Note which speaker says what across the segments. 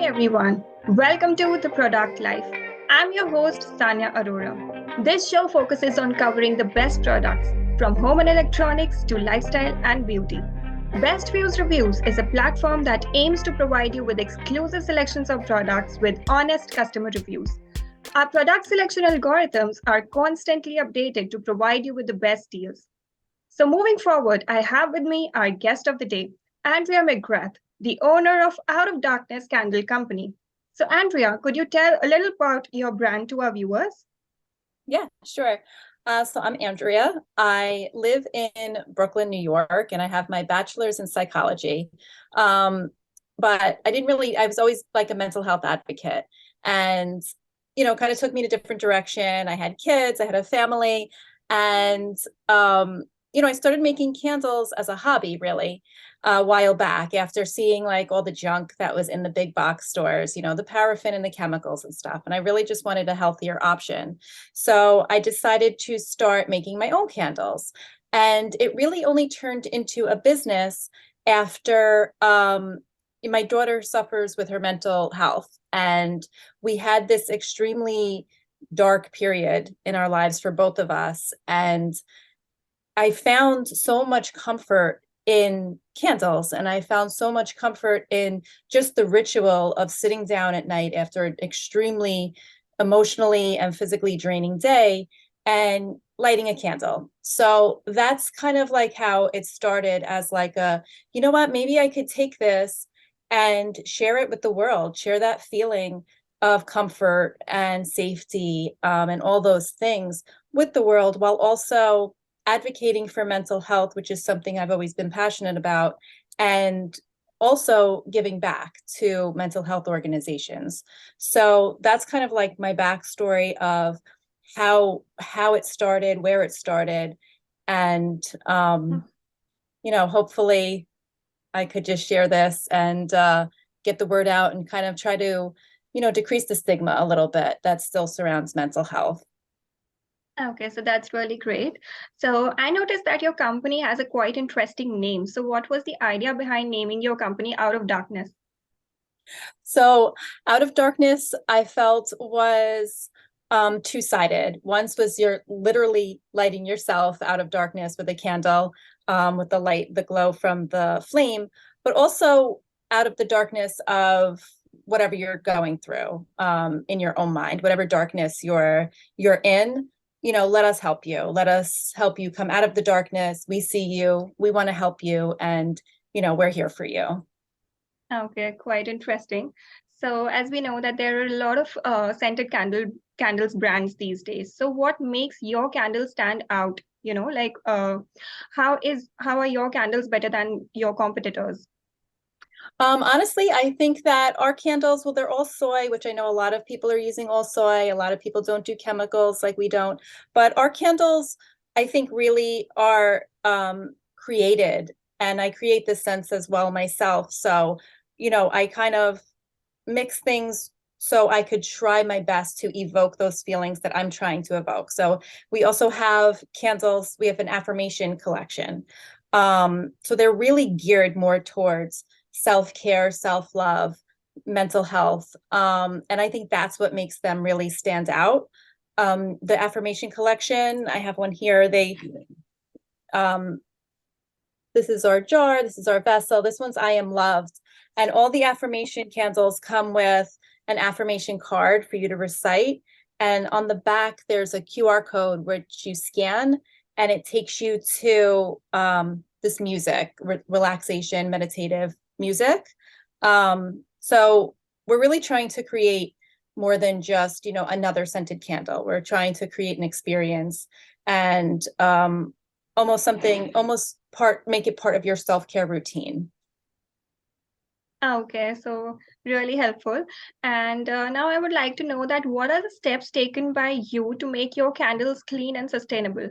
Speaker 1: everyone, welcome to The Product Life. I'm your host Sanya Arora. This show focuses on covering the best products from home and electronics to lifestyle and beauty. Best Views Reviews is a platform that aims to provide you with exclusive selections of products with honest customer reviews. Our product selection algorithms are constantly updated to provide you with the best deals. So, moving forward, I have with me our guest of the day, Andrea McGrath, the owner of Out of Darkness Candle Company. So, Andrea, could you tell a little about your brand to our viewers?
Speaker 2: Yeah, sure. So I'm Andrea. I live in Brooklyn, New York, and I have my bachelor's in psychology. But I was always like a mental health advocate. And, kind of took me to a different direction. I had kids, I had a family, and I started making candles as a hobby, really, a while back after seeing like all the junk that was in the big box stores, the paraffin and the chemicals and stuff. And I really just wanted a healthier option. So I decided to start making my own candles. And it really only turned into a business after my daughter suffers with her mental health. And we had this extremely dark period in our lives for both of us. And I found so much comfort in candles, and I found so much comfort in just the ritual of sitting down at night after an extremely emotionally and physically draining day and lighting a candle. So that's kind of like how it started, as like you know what, maybe I could take this and share it with the world, share that feeling of comfort and safety, and all those things with the world, while also advocating for mental health, which is something I've always been passionate about, and also giving back to mental health organizations. So that's kind of like my backstory of how it started, where it started, and hopefully I could just share this and get the word out and kind of try to, decrease the stigma a little bit that still surrounds mental health.
Speaker 1: Okay, so that's really great. So, I noticed that your company has a quite interesting name. So, what was the idea behind naming your company Out of Darkness?
Speaker 2: So Out of Darkness, I felt was two-sided. Once was you're literally lighting yourself out of darkness with a candle, with the light, the glow from the flame, but also out of the darkness of whatever you're going through, in your own mind, whatever darkness you're in. Let us help you. Let us help you come out of the darkness. We see you. We want to help you. And, we're here for you.
Speaker 1: Okay, quite interesting. So, as we know that there are a lot of scented candles brands these days. So, what makes your candle stand out? How are your candles better than your competitors?
Speaker 2: Honestly, I think that our candles, well, they're all soy, which I know a lot of people are using all soy. A lot of people don't do chemicals like we don't. But our candles, I think, really are created. And I create this sense as well myself. So, I kind of mix things so I could try my best to evoke those feelings that I'm trying to evoke. So we also have candles. We have an affirmation collection. So they're really geared more towards self-care, self-love, mental health. And I think that's what makes them really stand out. The affirmation collection, I have one here. This is our jar, this is our vessel, this one's I am loved. And all the affirmation candles come with an affirmation card for you to recite. And on the back, there's a QR code which you scan, and it takes you to this music, relaxation, meditative music. So we're really trying to create more than just, another scented candle. We're trying to create an experience and make it part of your self-care routine.
Speaker 1: Okay, so really helpful. And now I would like to know that what are the steps taken by you to make your candles clean and sustainable?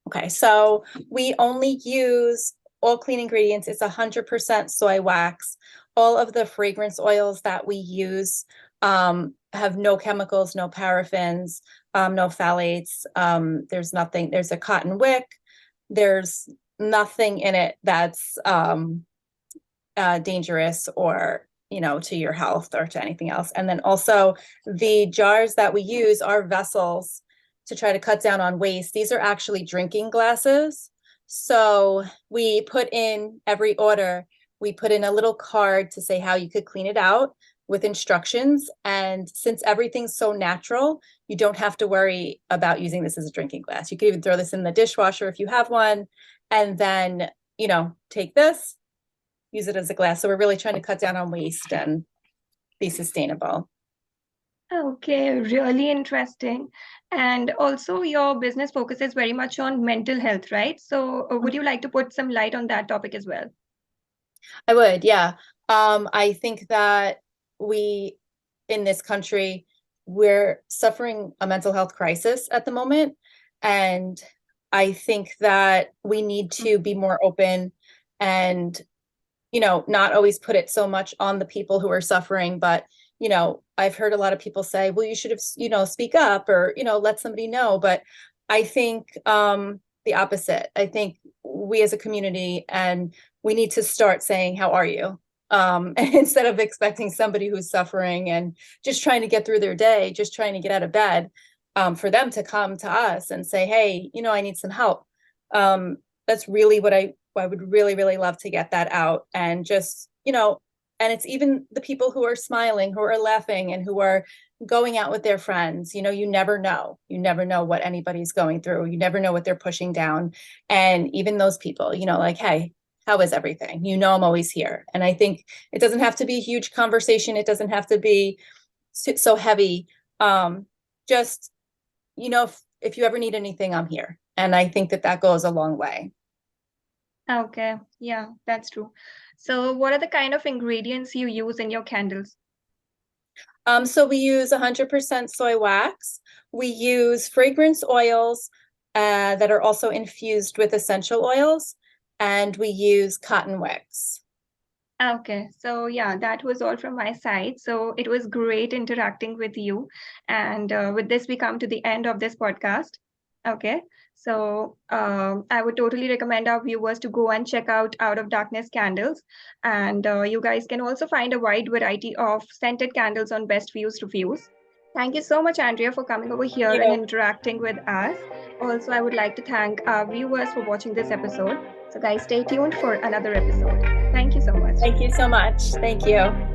Speaker 2: Okay, so we only use all clean ingredients. It's 100% soy wax. All of the fragrance oils that we use have no chemicals, no paraffins, no phthalates. There's a cotton wick. There's nothing in it that's dangerous or to your health or to anything else. And then also the jars that we use are vessels to try to cut down on waste. These are actually drinking glasses. So we put in every order, we put in a little card to say how you could clean it out with instructions. And since everything's so natural, you don't have to worry about using this as a drinking glass. You could even throw this in the dishwasher if you have one, and then, take this, use it as a glass. So we're really trying to cut down on waste and be sustainable.
Speaker 1: Okay, really interesting. And also, your business focuses very much on mental health, right? So, would you like to put some light on that topic as well?
Speaker 2: I would, yeah. I think that we, in this country, we're suffering a mental health crisis at the moment. And I think that we need to be more open and, not always put it so much on the people who are suffering. But, I've heard a lot of people say, well, you should have, speak up or, let somebody know. But I think the opposite. I think we as a community, and we need to start saying, how are you? Instead of expecting somebody who's suffering and just trying to get through their day, just trying to get out of bed, for them to come to us and say, hey, I need some help. That's really what I would really, really love to get that out. And just, and it's even the people who are smiling, who are laughing, and who are going out with their friends. You never know. You never know what anybody's going through. You never know what they're pushing down. And even those people, like, hey, how is everything? I'm always here. And I think it doesn't have to be a huge conversation. It doesn't have to be so heavy. Just, if you ever need anything, I'm here. And I think that goes a long way.
Speaker 1: Okay, yeah, that's true. So, what are the kind of ingredients you use in your candles?
Speaker 2: So we use 100% soy wax. We use fragrance oils that are also infused with essential oils, and we use cotton wicks.
Speaker 1: Okay, so yeah, that was all from my side. So it was great interacting with you. And with this, we come to the end of this podcast. Okay, so I would totally recommend our viewers to go and check out of Darkness candles. And you guys can also find a wide variety of scented candles on Best Views Reviews. Thank you so much, Andrea, for coming over here and interacting with us. Also, I would like to thank our viewers for watching this episode. So guys, stay tuned for another episode. Thank you so much.
Speaker 2: Thank you so much. Thank you.